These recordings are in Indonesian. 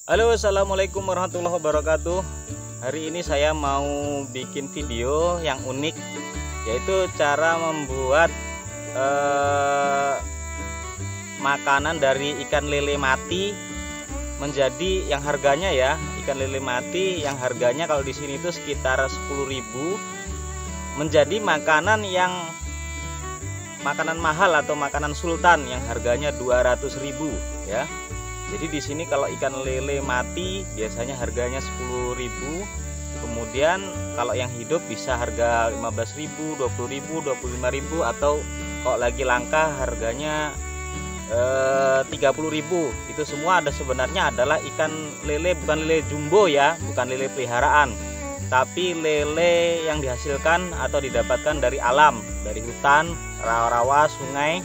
Halo, assalamualaikum warahmatullahi wabarakatuh. Hari ini saya mau bikin video yang unik, yaitu cara membuat makanan dari ikan lele mati menjadi yang harganya ikan lele mati yang harganya kalau di sini itu sekitar 10.000 menjadi makanan mahal atau makanan sultan yang harganya 200.000 ya. Jadi di sini kalau ikan lele mati biasanya harganya 10.000. Kemudian kalau yang hidup bisa harga 15.000, 20.000, 25.000, atau kalau lagi langka harganya 30.000. Itu semua sebenarnya adalah ikan lele, bukan lele jumbo ya, bukan lele peliharaan, tapi lele yang dihasilkan atau didapatkan dari alam, dari hutan, rawa-rawa, sungai,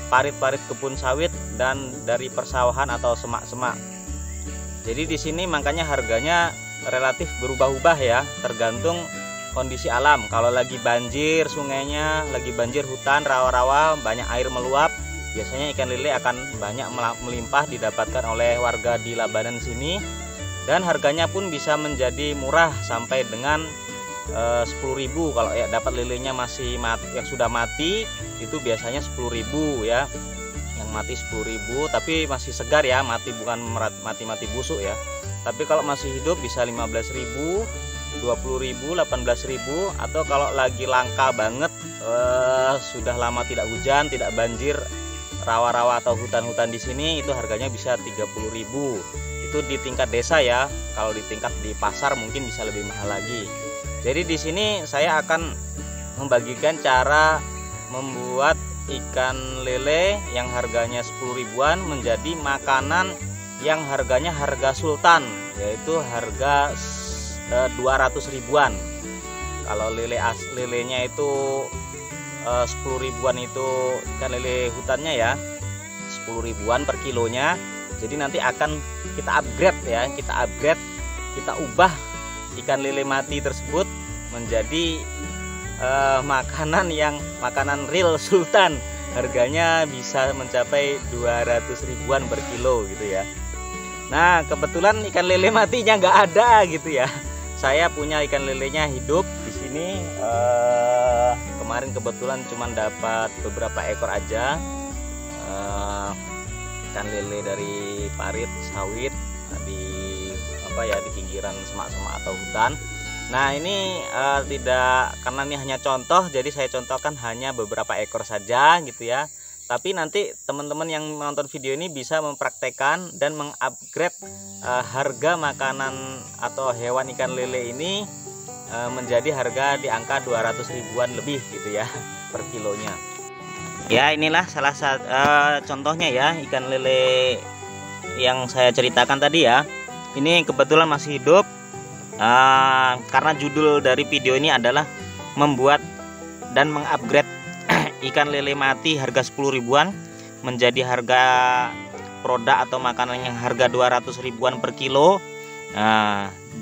parit-parit kebun sawit, dan dari persawahan atau semak-semak. Jadi di sini makanya harganya relatif berubah-ubah ya, tergantung kondisi alam. Kalau lagi banjir sungainya, lagi banjir hutan, rawa-rawa, banyak air meluap, biasanya ikan lele akan banyak melimpah didapatkan oleh warga di Labanan sini, dan harganya pun bisa menjadi murah sampai dengan 10.000. Kalau ya dapat lelenya masih yang sudah mati itu biasanya 10.000 ya, yang mati 10.000, tapi masih segar ya, mati bukan mati busuk ya. Tapi kalau masih hidup bisa 15.000, 20.000, 18.000, atau kalau lagi langka banget, sudah lama tidak hujan, tidak banjir, rawa-rawa atau hutan-hutan di sini, itu harganya bisa 30.000. Itu di tingkat desa ya. Kalau di tingkat di pasar mungkin bisa lebih mahal lagi. Jadi di sini saya akan membagikan cara membuat ikan lele yang harganya 10.000-an menjadi makanan yang harganya harga sultan, yaitu harga 200.000-an. Kalau lelenya itu 10.000-an itu ikan lele hutannya ya, 10.000-an per kilonya. Jadi nanti akan kita upgrade ya, kita ubah ikan lele mati tersebut menjadi makanan real sultan, harganya bisa mencapai 200.000-an per kilo gitu ya. Nah kebetulan ikan lele matinya nggak ada gitu ya, saya punya ikan lelenya hidup di sini. Kemarin kebetulan cuma dapat beberapa ekor aja, ikan lele dari parit sawit di pinggiran semak-semak atau hutan. Nah ini tidak, karena ini hanya contoh, jadi saya contohkan hanya beberapa ekor saja gitu ya. Tapi nanti teman-teman yang menonton video ini bisa mempraktekkan dan mengupgrade harga makanan atau hewan ikan lele ini menjadi harga di angka 200.000-an lebih gitu ya per kilonya. Ya inilah salah satu contohnya ya, ikan lele yang saya ceritakan tadi ya. Ini kebetulan masih hidup, karena judul dari video ini adalah membuat dan mengupgrade ikan lele mati harga 10.000-an menjadi harga produk atau makanan yang harga 200.000-an per kilo.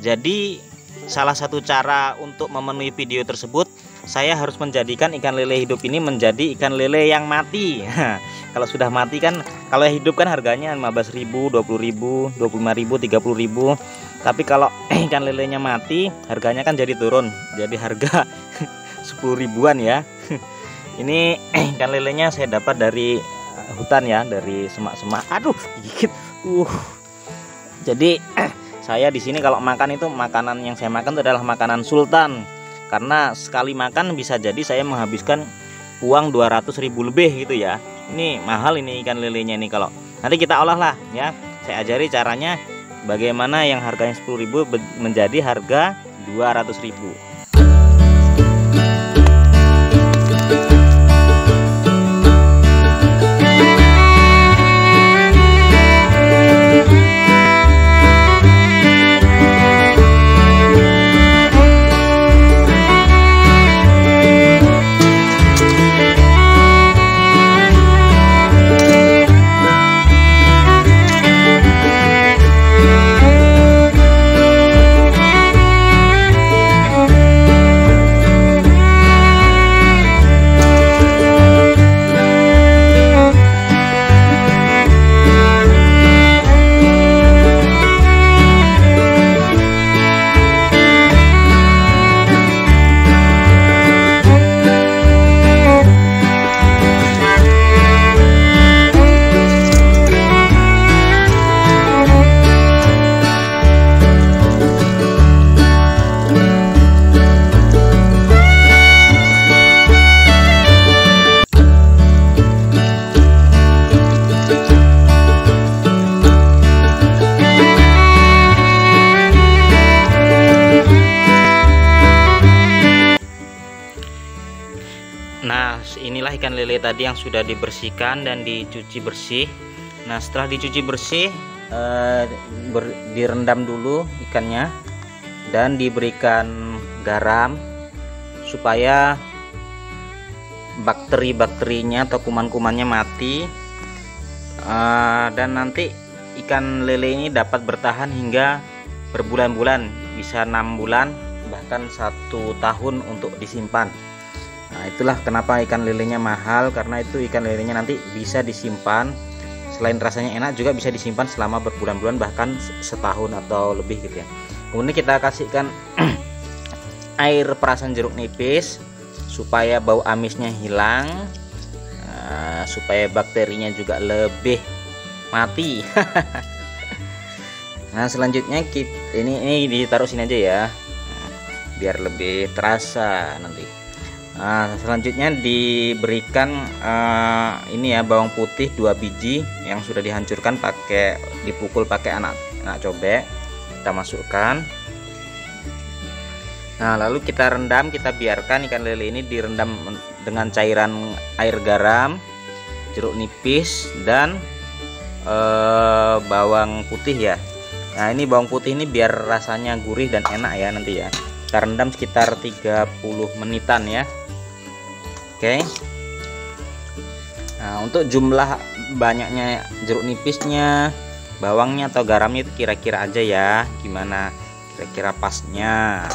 Jadi salah satu cara untuk memenuhi video tersebut, saya harus menjadikan ikan lele hidup ini menjadi ikan lele yang mati. Kalau sudah mati kan, kalau yang hidup kan harganya 15.000, 20.000, 25.000, 30.000. Tapi kalau ikan lelenya mati, harganya kan jadi turun, jadi harga 10.000-an ya. Ini ikan lelenya saya dapat dari hutan ya, dari semak-semak. Aduh, gigit. Jadi saya di sini kalau makan itu, makanan yang saya makan itu adalah makanan sultan. Karena sekali makan bisa jadi saya menghabiskan uang 200.000 lebih gitu ya. Ini mahal ini ikan lelenya ini. Kalau nanti kita olah lah ya, saya ajari caranya bagaimana yang harganya 10.000 menjadi harga 200.000. ikan lele tadi yang sudah dibersihkan dan dicuci bersih. Nah, setelah dicuci bersih, direndam dulu ikannya dan diberikan garam supaya bakteri-bakterinya atau kuman-kumannya mati, dan nanti ikan lele ini dapat bertahan hingga berbulan-bulan, bisa 6 bulan bahkan 1 tahun untuk disimpan. Nah, itulah kenapa ikan lelenya mahal, karena itu ikan lelenya nanti bisa disimpan, selain rasanya enak juga bisa disimpan selama berbulan-bulan bahkan setahun atau lebih gitu ya. Kemudian kita kasihkan air perasan jeruk nipis supaya bau amisnya hilang, supaya bakterinya juga lebih mati. Nah, selanjutnya ini ditaruh sini aja ya, biar lebih terasa nanti. Nah, selanjutnya diberikan ini ya, bawang putih 2 biji yang sudah dihancurkan dipukul pakai anak cobek, kita masukkan. Nah, lalu kita rendam, kita biarkan ikan lele ini direndam dengan cairan air garam, jeruk nipis, dan bawang putih ya. Nah, ini bawang putih ini biar rasanya gurih dan enak ya nanti ya. Kita rendam sekitar 30 menitan ya. Oke. Nah, untuk jumlah banyaknya jeruk nipisnya, bawangnya atau garamnya itu kira-kira aja ya, gimana kira-kira pasnya.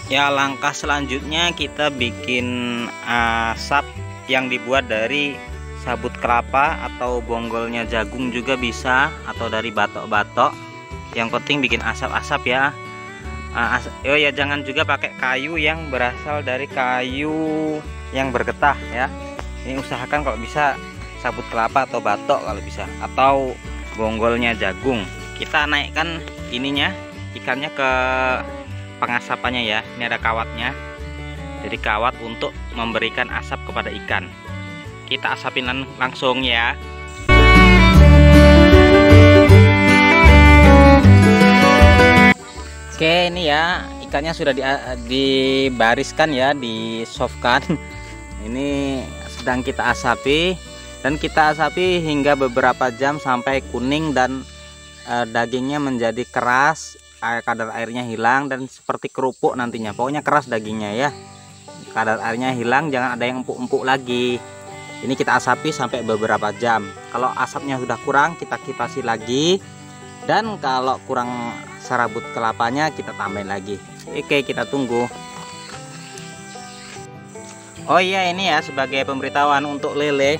Ya, langkah selanjutnya kita bikin asap yang dibuat dari sabut kelapa atau bonggolnya jagung juga bisa, atau dari batok-batok. Yang penting bikin asap-asap ya. Oh ya, jangan juga pakai kayu yang berasal dari kayu yang bergetah ya. Ini usahakan kalau bisa sabut kelapa atau batok kalau bisa, atau bonggolnya jagung. Kita naikkan ininya, ikannya ke pengasapannya ya. Ini ada kawatnya, jadi kawat untuk memberikan asap kepada ikan. Kita asapin langsung ya. Oke, ini ya ikannya sudah dibariskan ya, di softkan. Ini sedang kita asapi, dan kita asapi hingga beberapa jam sampai kuning dan dagingnya menjadi keras, kadar airnya hilang dan seperti kerupuk nantinya. Pokoknya keras dagingnya ya, kadar airnya hilang, jangan ada yang empuk-empuk lagi. Ini kita asapi sampai beberapa jam. Kalau asapnya sudah kurang, kita kipasi lagi, dan kalau kurang serabut kelapanya kita tambahin lagi. Oke, kita tunggu. Oh iya, ini ya sebagai pemberitahuan untuk lele,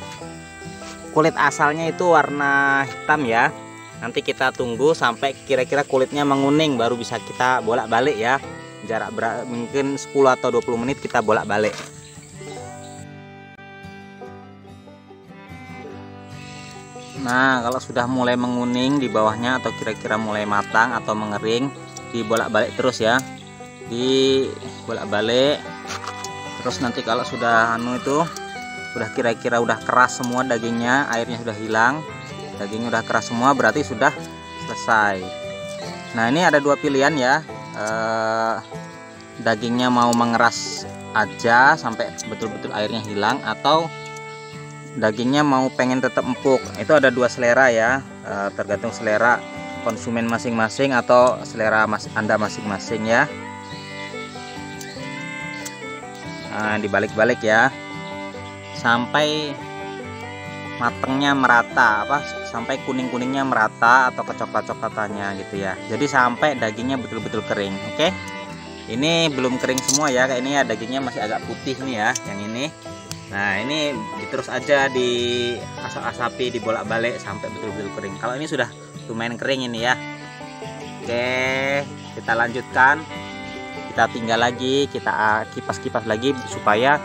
kulit asalnya itu warna hitam ya. Nanti kita tunggu sampai kira-kira kulitnya menguning, baru bisa kita bolak-balik ya. Jarak mungkin 10 atau 20 menit kita bolak-balik. Nah, kalau sudah mulai menguning di bawahnya atau kira-kira mulai matang atau mengering, dibolak-balik terus ya. Dibolak-balik. Terus nanti kalau sudah sudah kira-kira udah keras semua dagingnya, airnya sudah hilang, dagingnya udah keras semua, berarti sudah selesai. Nah, ini ada 2 pilihan ya. Dagingnya mau mengeras aja sampai betul-betul airnya hilang, atau dagingnya mau pengen tetap empuk. Itu ada 2 selera ya, tergantung selera konsumen masing-masing atau selera Anda masing-masing ya. Nah, dibalik-balik ya sampai matengnya merata, sampai kuning-kuningnya merata atau kecoklat-coklatannya gitu ya. Jadi sampai dagingnya betul-betul kering. Oke, ini belum kering semua ya, kayak ini ya, dagingnya masih agak putih nih ya yang ini. Nah, ini terus aja di asapi, dibolak-balik sampai betul-betul kering. Kalau ini sudah lumayan kering ini ya. Oke, kita lanjutkan. Kita tinggal lagi, kita kipas-kipas lagi supaya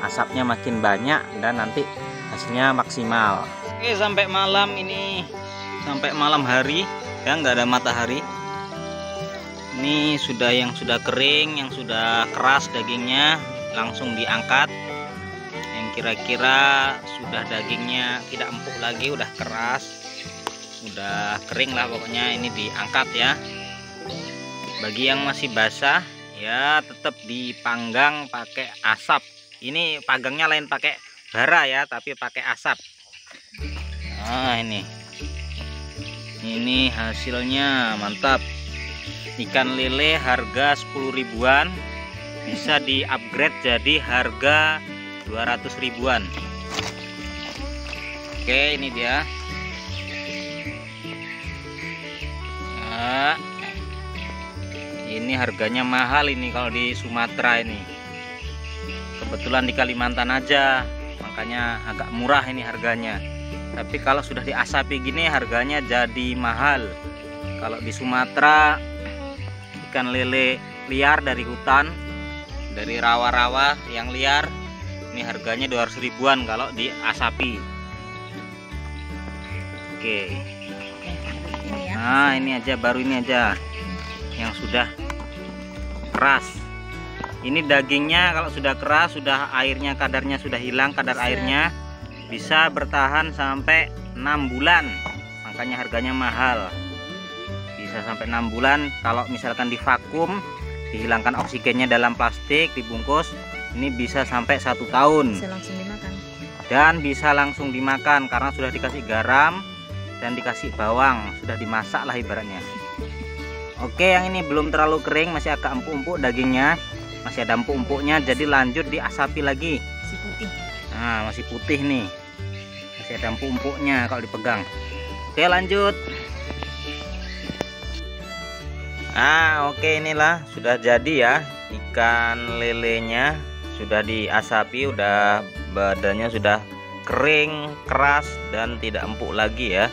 asapnya makin banyak dan nanti hasilnya maksimal. Oke, sampai malam ini, sampai malam hari ya, nggak ada matahari. Ini yang sudah kering, yang sudah keras dagingnya langsung diangkat. Yang kira-kira sudah dagingnya tidak empuk lagi, udah keras, udah kering lah pokoknya, ini diangkat ya. Bagi yang masih basah ya tetap dipanggang pakai asap Ini pagangnya lain pakai bara ya, tapi pakai asap. Nah, ini hasilnya mantap. Ikan lele harga 10 ribuan bisa di upgrade jadi harga 200 ribuan. Oke, ini dia. Nah, ini harganya mahal ini kalau di Sumatera ini. Kebetulan di Kalimantan aja, makanya agak murah ini harganya. Tapi kalau sudah diasapi gini harganya jadi mahal. Kalau di Sumatera ikan lele liar dari hutan, dari rawa-rawa yang liar, ini harganya 200 ribuan kalau diasapi. Oke. Nah, ini aja, baru ini aja yang sudah keras. Ini dagingnya kalau sudah keras, sudah airnya, kadarnya sudah hilang, kadar airnya bisa bertahan sampai 6 bulan. Makanya harganya mahal. Bisa sampai 6 bulan. Kalau misalkan divakum, dihilangkan oksigennya dalam plastik, dibungkus, ini bisa sampai 1 tahun. Bisa langsung dimakan. Dan bisa langsung dimakan karena sudah dikasih garam dan dikasih bawang, sudah dimasak lah ibaratnya. Oke, yang ini belum terlalu kering, masih agak empuk-empuk dagingnya, masih ada empuk-empuknya, jadi lanjut diasapi lagi. Masih putih. Nah, masih putih nih, masih ada empuk-empuknya kalau dipegang. Oke, lanjut. Oke, inilah sudah jadi ya, ikan lelenya sudah diasapi, udah badannya sudah kering, keras, dan tidak empuk lagi ya.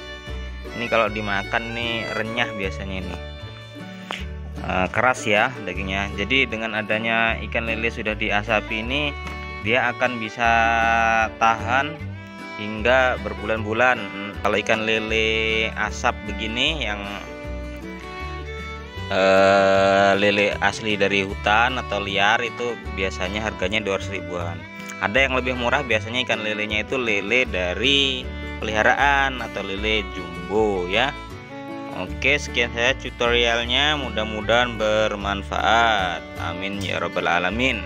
Ini kalau dimakan nih renyah biasanya ini. Keras ya dagingnya. Jadi dengan adanya ikan lele sudah diasapi ini, dia akan bisa tahan hingga berbulan-bulan. Kalau ikan lele asap begini yang lele asli dari hutan atau liar itu biasanya harganya 200 ribuan. Ada yang lebih murah, biasanya ikan lelenya itu lele dari peliharaan atau lele jumbo ya. Oke, sekian saya tutorialnya, mudah-mudahan bermanfaat. Amin ya rabbal alamin.